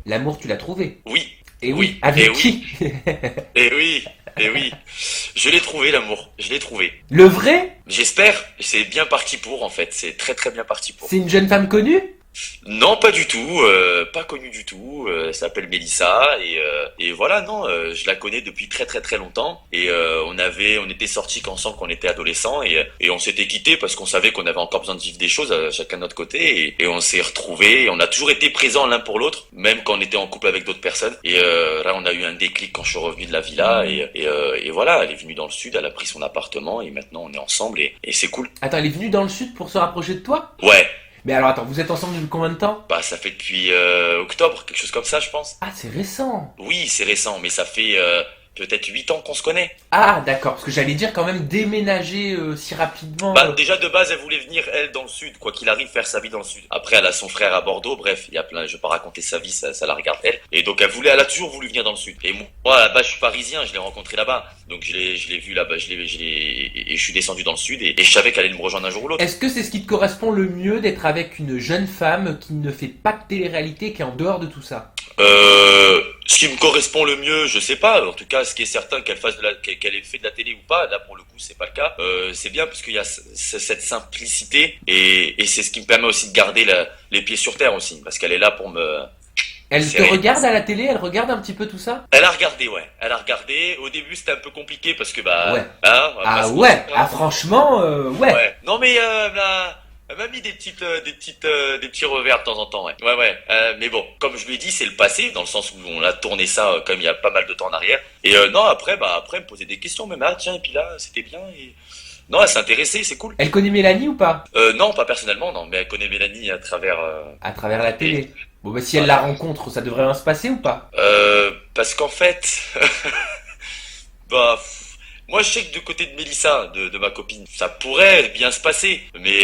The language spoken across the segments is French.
L'amour, tu l'as trouvé. Oui, Et oui, oui, avec et oui, qui? et oui, et oui. Je l'ai trouvé l'amour, je l'ai trouvé. Le vrai? J'espère, c'est bien parti pour en fait, c'est très très bien parti pour. C'est une jeune femme connue? Non, pas du tout, pas connue du tout. Elle s'appelle Mélissa et voilà, non, je la connais depuis très très très longtemps et on était sortis qu'ensemble quand on était adolescents et on s'était quittés parce qu'on savait qu'on avait encore besoin de vivre des choses chacun de notre côté et on s'est retrouvés. Et on a toujours été présents l'un pour l'autre, même quand on était en couple avec d'autres personnes. Et là, on a eu un déclic quand je suis revenu de la villa et voilà, elle est venue dans le sud, elle a pris son appartement et maintenant on est ensemble et c'est cool. Attends, elle est venue dans le sud pour se rapprocher de toi? Ouais, Mais alors attends, vous êtes ensemble depuis combien de temps? bah ça fait depuis octobre, quelque chose comme ça, je pense. Ah, c'est récent. Oui, c'est récent, mais ça fait peut-être 8 ans qu'on se connaît. Ah, d'accord, parce que j'allais dire quand même déménager si rapidement. Bah déjà de base, elle voulait venir elle dans le sud, quoi qu'il arrive faire sa vie dans le sud. Après, elle a son frère à Bordeaux, bref, il y a plein, je vais pas raconter sa vie, ça la regarde elle. Et donc elle a toujours voulu venir dans le sud. Et moi là-bas, je suis parisien, je l'ai rencontré là-bas, donc je l'ai vu là-bas, et je suis descendu dans le sud et je savais qu'elle allait me rejoindre un jour ou l'autre. Est-ce que c'est ce qui te correspond le mieux d'être avec une jeune femme qui ne fait pas de télé-réalité, qui est en dehors de tout ça? Ce qui me correspond le mieux, je sais pas. En tout cas, ce qui est certain qu'elle ait fait de la télé ou pas, là pour le coup, c'est pas le cas. C'est bien parce qu'il y a cette simplicité et c'est ce qui me permet aussi de garder les pieds sur terre aussi, parce qu'elle est là pour me Elle te serrer. regarde à la télé, elle regarde un petit peu tout ça? Elle a regardé, ouais. Elle a regardé. Au début, c'était un peu compliqué parce que Ouais. on va pas Ah se ouais, mentir, ah hein. franchement, ouais. Ouais. Non mais elle m'a mis des petits revers de temps en temps, ouais. Ouais, ouais. Mais bon, comme je lui ai dit, c'est le passé, dans le sens où on a tourné ça comme il y a pas mal de temps en arrière. Et non, après, elle me posait des questions, même tiens, et puis là, c'était bien. Et... Non, elle s'est intéressée, c'est cool. Elle connaît Mélanie ou pas? Non, pas personnellement, non, mais elle connaît Mélanie à travers. À travers la Et, télé. Bon bah si elle la voilà. rencontre, ça devrait bien se passer ou pas? Parce qu'en fait, bah, moi je sais que du côté de Mélissa, de ma copine, ça pourrait bien se passer, mais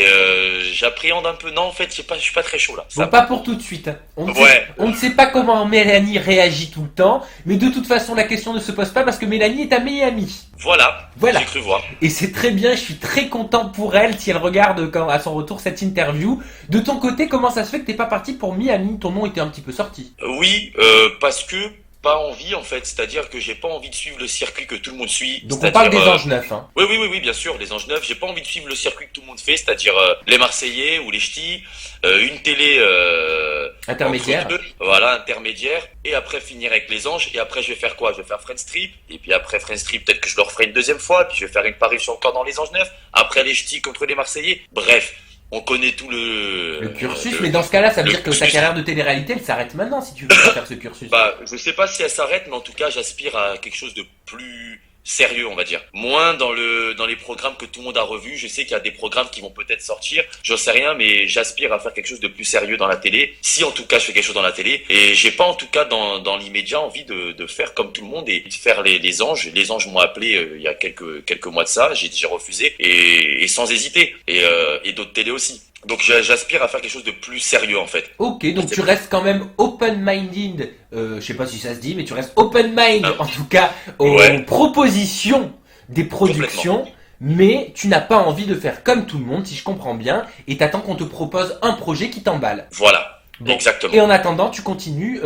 j'appréhende un peu. Non, en fait, je suis pas très chaud là. Bon, Ça, pas pour tout de suite, hein. ouais, On ne sait pas comment Mélanie réagit tout le temps, mais de toute façon la question ne se pose pas parce que Mélanie est ta meilleure amie. voilà, Voilà. j'ai cru voir. Et c'est très bien, je suis très content pour elle si elle regarde quand, à son retour cette interview. De ton côté, comment ça se fait que t'es pas parti pour Miami? Ton nom était un petit peu sorti. Oui, parce que pas envie en fait, c'est-à-dire que j'ai pas envie de suivre le circuit que tout le monde suit, Donc on parle c'est-à-dire des Anges Neufs, hein. oui, oui, oui, oui, bien sûr, les Anges Neufs. J'ai pas envie de suivre le circuit que tout le monde fait, c'est-à-dire les Marseillais ou les Ch'tis, une télé entre Intermédiaire. deux, voilà, intermédiaire, et après finir avec les Anges. Et après, je vais faire quoi? Je vais faire Friends Trip, et puis après Friends Trip, peut-être que je le referai une deuxième fois, puis je vais faire une parution encore dans les Anges Neufs. Après les Ch'tis contre les Marseillais. Bref, on connaît tout Le cursus, mais dans ce cas-là, ça veut le dire que ta cursus. carrière de télé-réalité, elle s'arrête maintenant si tu veux pas faire ce cursus. Bah, je sais pas si elle s'arrête, mais en tout cas, j'aspire à quelque chose de plus sérieux, on va dire. Moins dans les programmes que tout le monde a revus. Je sais qu'il y a des programmes qui vont peut-être sortir. J'en sais rien, mais j'aspire à faire quelque chose de plus sérieux dans la télé. Si en tout cas je fais quelque chose dans la télé. Et j'ai pas en tout cas dans l'immédiat envie de faire comme tout le monde et de faire les Anges. Les Anges m'ont appelé il y a quelques mois de ça. J'ai refusé et sans hésiter. Et d'autres télés aussi. Donc j'aspire à faire quelque chose de plus sérieux en fait. Ok, donc tu restes quand même open-minded, je sais pas si ça se dit, mais tu restes open-mind Ah, en tout cas aux ouais, propositions des complètement. productions, mais tu n'as pas envie de faire comme tout le monde, si je comprends bien, et t'attends qu'on te propose un projet qui t'emballe. Voilà, Bon, et exactement. en attendant, tu continues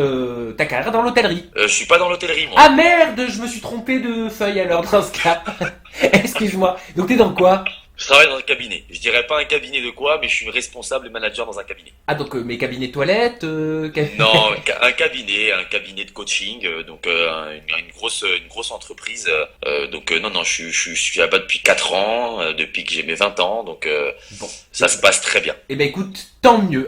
ta carrière dans l'hôtellerie. Je suis pas dans l'hôtellerie moi. Ah merde, je me suis trompé de feuille alors dans ce cas. Excuse-moi. Donc t'es dans quoi? Je travaille dans un cabinet. Je dirais pas un cabinet de quoi, mais je suis responsable et manager dans un cabinet. Ah donc mes cabinets toilettes, Non, un cabinet de coaching, donc une grosse entreprise. Donc non, non, je suis là-bas depuis 4 ans, depuis que j'ai mes 20 ans, donc Bon. ça se passe très bien. Eh ben écoute, tant mieux.